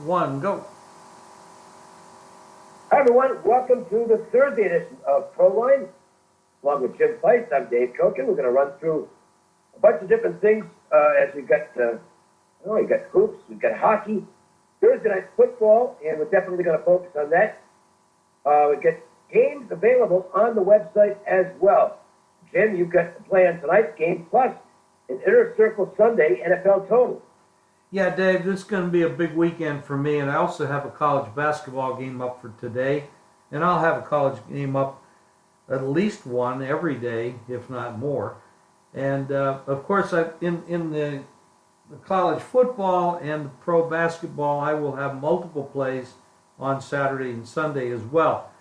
1, go. Hi, everyone. Welcome to the Thursday edition of ProLine. Along with Jim Feist, I'm Dave Koken. We're going to run through a bunch of different things as we've got, we've got hoops, we've got hockey, Thursday night football, and we're definitely going to focus on that. We've got games available on the website as well. Jim, you've got the play on tonight's game, plus an Inner Circle Sunday NFL total. Yeah, Dave, this is going to be a big weekend for me, and I also have a college basketball game up for today, and I'll have a college game up at least one every day, if not more. And of course, in the college football and the pro basketball, I will have multiple plays on Saturday and Sunday as well.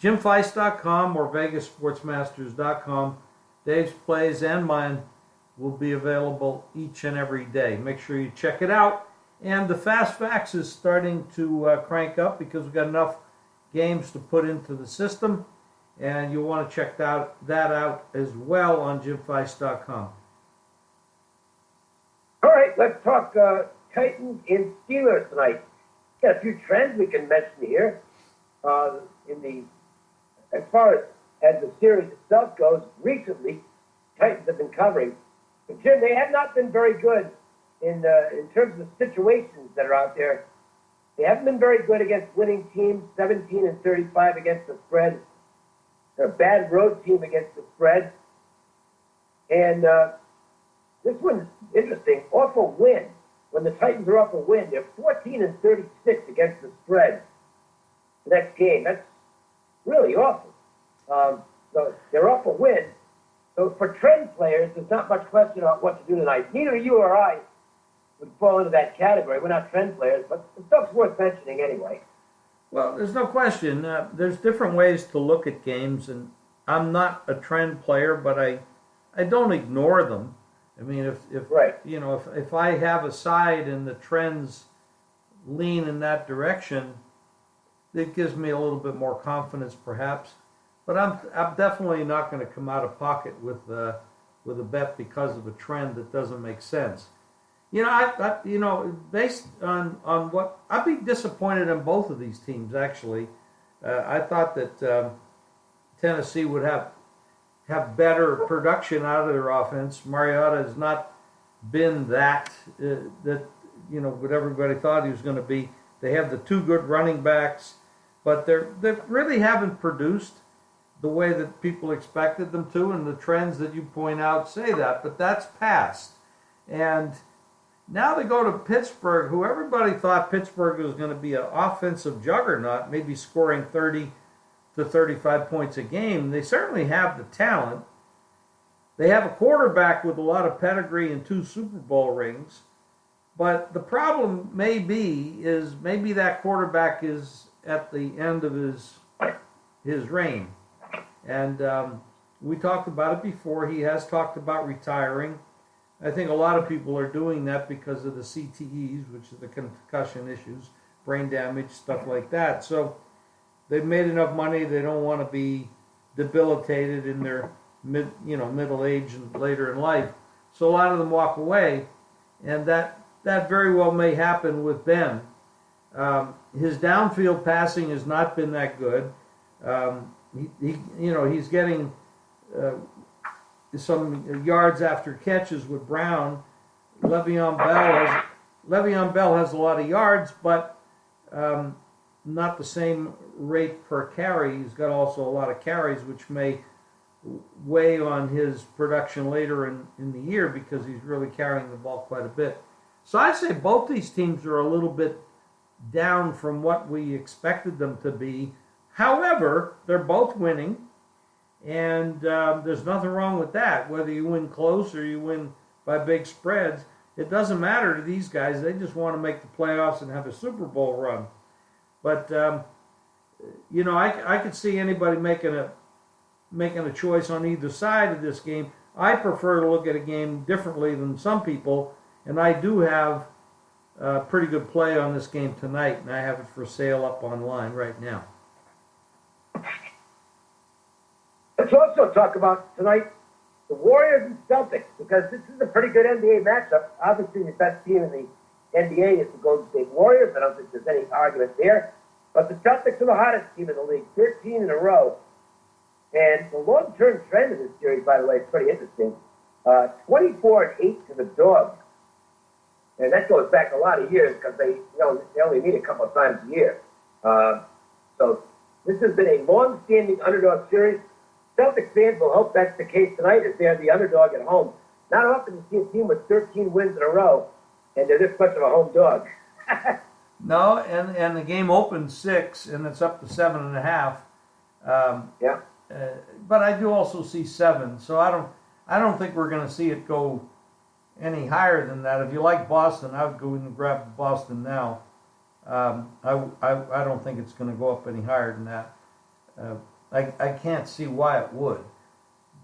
JimFeist.com or VegasSportsMasters.com. Dave's plays and mine will be available each and every day. Make sure you check it out. And the Fast Facts is starting to crank up because we've got enough games to put into the system. And you'll want to check that out as well on JimFeist.com. All right, let's talk Titans and Steelers tonight. Got a few trends we can mention here. As far as the series itself goes, recently Titans have been covering. But Jim, they have not been very good in terms of situations that are out there. They haven't been very good against winning teams, 17-35 against the spread. They're a bad road team against the spread. And this one's interesting. Off a win, when the Titans are off a win, they're 14-36 against the spread the next game. That's really awful. So they're off a win. So for trend players, there's not much question about what to do tonight. Neither you or I would fall into that category. We're not trend players, but the stuff's worth mentioning anyway. Well, there's no question. There's different ways to look at games, and I'm not a trend player, but I don't ignore them. I mean, if I have a side and the trends lean in that direction, it gives me a little bit more confidence, perhaps. But I'm definitely not going to come out of pocket with a bet because of a trend that doesn't make sense. Based on what I'd be disappointed in both of these teams. Actually, I thought that Tennessee would have better production out of their offense. Mariota has not been that what everybody thought he was going to be. They have the two good running backs, but they really haven't produced the way that people expected them to, and the trends that you point out say that, but that's past. And now they go to Pittsburgh, who everybody thought Pittsburgh was going to be an offensive juggernaut, maybe scoring 30 to 35 points a game. They certainly have the talent. They have a quarterback with a lot of pedigree and 2 Super Bowl rings. But the problem maybe that quarterback is at the end of his reign. And we talked about it before. He has talked about retiring. I think a lot of people are doing that because of the CTEs, which are the concussion issues, brain damage, stuff like that. So they've made enough money. They don't want to be debilitated in their middle age and later in life. So a lot of them walk away, and that very well may happen with Ben. His downfield passing has not been that good. He's getting some yards after catches with Brown. Le'Veon Bell has a lot of yards, but not the same rate per carry. He's got also a lot of carries, which may weigh on his production later in the year because he's really carrying the ball quite a bit. So I'd say both these teams are a little bit down from what we expected them to be. However, they're both winning, and there's nothing wrong with that. Whether you win close or you win by big spreads, it doesn't matter to these guys. They just want to make the playoffs and have a Super Bowl run. But I could see anybody making a choice on either side of this game. I prefer to look at a game differently than some people, and I do have a pretty good play on this game tonight, and I have it for sale up online right now. Let's also talk about tonight the Warriors and Celtics, because this is a pretty good NBA matchup. Obviously, the best team in NBA is the Golden State Warriors. I don't think there's any argument there. But the Celtics are the hottest team in the league, 13 in a row. And the long-term trend of this series, by the way, is pretty interesting. 24-8 to the Dogs. And that goes back a lot of years because they only meet a couple of times a year. So this has been a long-standing underdog series. Celtics fans will hope that's the case tonight as they're the underdog at home. Not often you see a team with 13 wins in a row, and they're this much of a home dog. No, and the game opened 6, and it's up to 7.5. Yeah. But I do also see 7, so I don't think we're going to see it go any higher than that. If you like Boston, I would go in and grab Boston now. I don't think it's going to go up any higher than that. I can't see why it would,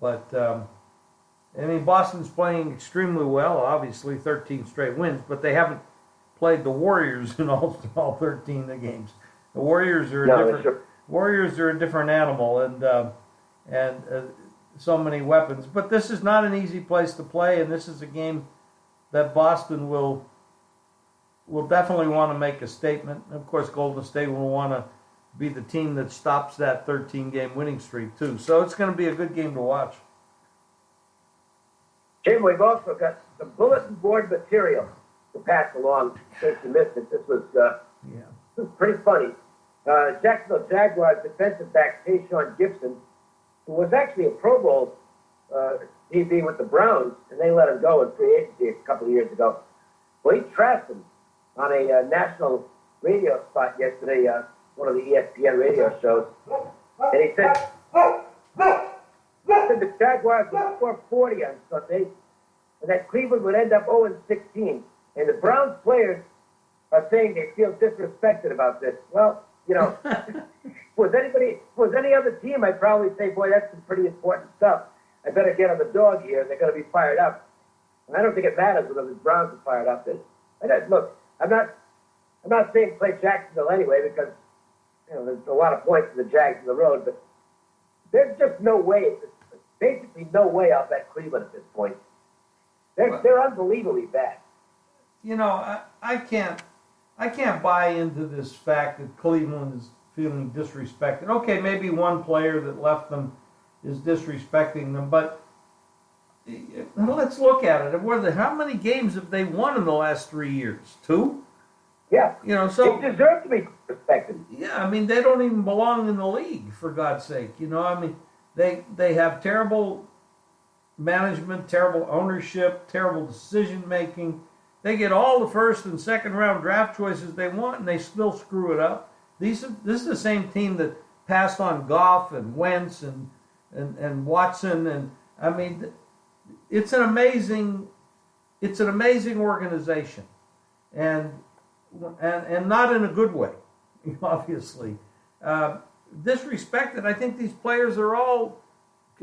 but I mean, Boston's playing extremely well. Obviously, 13 straight wins, but they haven't played the Warriors in all 13 of the games. The Warriors are a different animal, and so many weapons. But this is not an easy place to play, and this is a game that Boston will definitely want to make a statement. Of course, Golden State will want to be the team that stops that 13-game winning streak too. So it's going to be a good game to watch. Jim, we've also got some bulletin board material to pass along in case you missed it. This was pretty funny. Jacksonville Jaguars defensive back Tayshaun Gibson, who was actually a Pro Bowl DB with the Browns, and they let him go in free agency a couple of years ago. Well, he trashed him on a national radio spot yesterday, one of the ESPN radio shows, and he said the Jaguars would score 40 on Sunday, and that Cleveland would end up 0-16. And the Browns players are saying they feel disrespected about this. Well, you know, was any other team, I'd probably say, boy, that's some pretty important stuff. I better get on the dog here. They're going to be fired up. And I don't think it matters whether the Browns are fired up. Look, I'm not saying play Jacksonville anyway because there's a lot of points for the Jags on the road, but there's just no way, basically no way I'll bet Cleveland at this point. They're unbelievably bad. I can't buy into this fact that Cleveland is feeling disrespected. Okay, maybe one player that left them is disrespecting them, but let's look at it. How many games have they won in the last 3 years? 2? Yeah. So they deserve to be respected. Yeah, I mean, they don't even belong in the league, for God's sake. I mean, they have terrible management, terrible ownership, terrible decision making. They get all the first and second round draft choices they want, and they still screw it up. This is the same team that passed on Goff and Wentz and Watson, and I mean, it's an amazing organization, and not in a good way, obviously. Disrespected. I think these players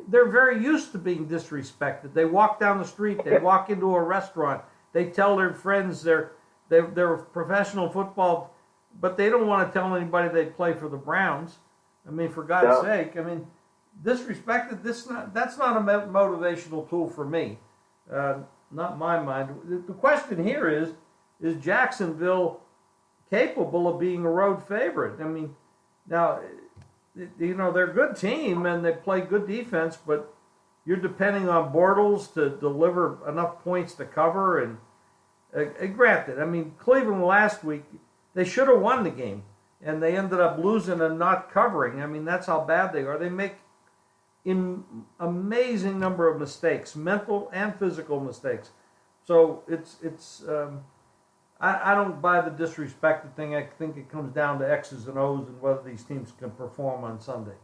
they're very used to being disrespected. They walk down the street, they walk into a restaurant, they tell their friends they're professional football, but they don't want to tell anybody they play for the Browns. I mean, for God's sake, I mean, disrespected. That's not a motivational tool for me. Not my mind. The question here is Jacksonville capable of being a road favorite? I mean, now, they're a good team and they play good defense, but you're depending on Bortles to deliver enough points to cover. And granted, I mean, Cleveland last week, they should have won the game, and they ended up losing and not covering. I mean, that's how bad they are. They make an amazing number of mistakes, mental and physical mistakes. So I don't buy the disrespected thing. I think it comes down to X's and O's and whether these teams can perform on Sunday.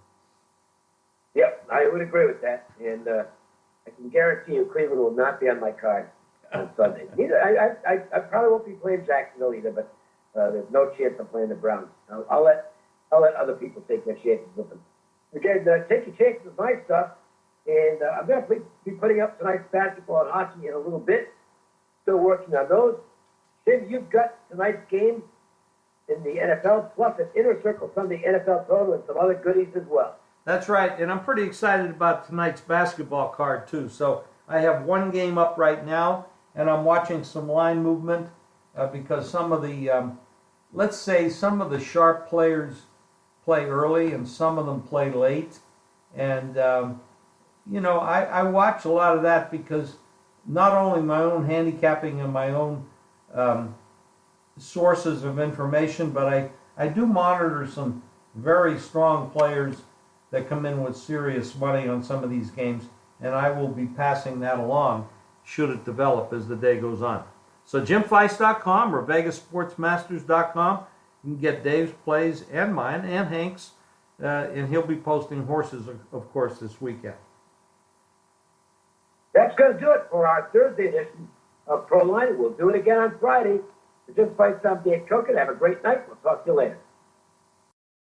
Yep, I would agree with that. And I can guarantee you Cleveland will not be on my card on Sunday. I probably won't be playing Jacksonville either, but there's no chance I'm playing the Browns. I'll let other people take their chances with them. Again, take your chances with my stuff. And I'm going to be putting up tonight's basketball and hockey in a little bit. Still working on those. Tim, you've got tonight's game in the NFL, plus an Inner Circle Sunday NFL total and some other goodies as well. That's right, and I'm pretty excited about tonight's basketball card too. So I have one game up right now, and I'm watching some line movement. because some of the, let's say some of the sharp players play early and some of them play late. And, I watch a lot of that because not only my own handicapping and my own sources of information, but I do monitor some very strong players that come in with serious money on some of these games, and I will be passing that along should it develop as the day goes on. So JimFeist.com or VegasSportsMasters.com, you can get Dave's plays and mine and Hank's, and he'll be posting horses, of course, this weekend. That's going to do it for our Thursday edition of Pro Line. We'll do it again on Friday. For Jim Feist, I'm Dave Cook, and have a great night. We'll talk to you later.